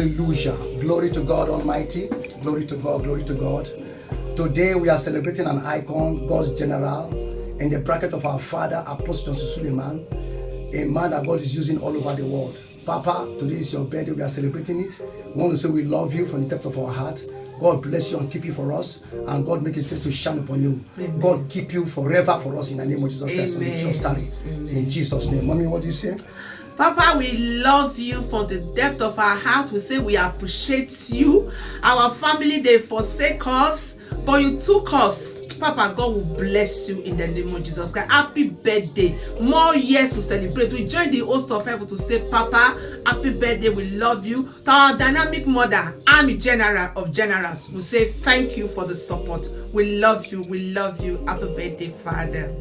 Hallelujah. Glory to God Almighty. Glory to God. Glory to God. Today we are celebrating an icon, God's general, in the bracket of our father, Apostle Suleiman, a man that God is using all over the world. Papa, today is your birthday. We are celebrating it. We want to say we love you from the depth of our heart. God bless you and keep you for us, and God make His face to shine upon you. Amen. God keep you forever for us in the name of Jesus Christ. In Jesus' name. Mommy, what do you say? Papa, we love you from the depth of our heart. We say we appreciate you. Our family, they forsake us, but you took us. Papa, God will bless you in the name of Jesus Christ. Happy birthday. More years to celebrate. We join the host of heaven to say, Papa, happy birthday. We love you. To our dynamic mother, Army General of Generals, we say thank you for the support. We love you. We love you. Happy birthday, Father.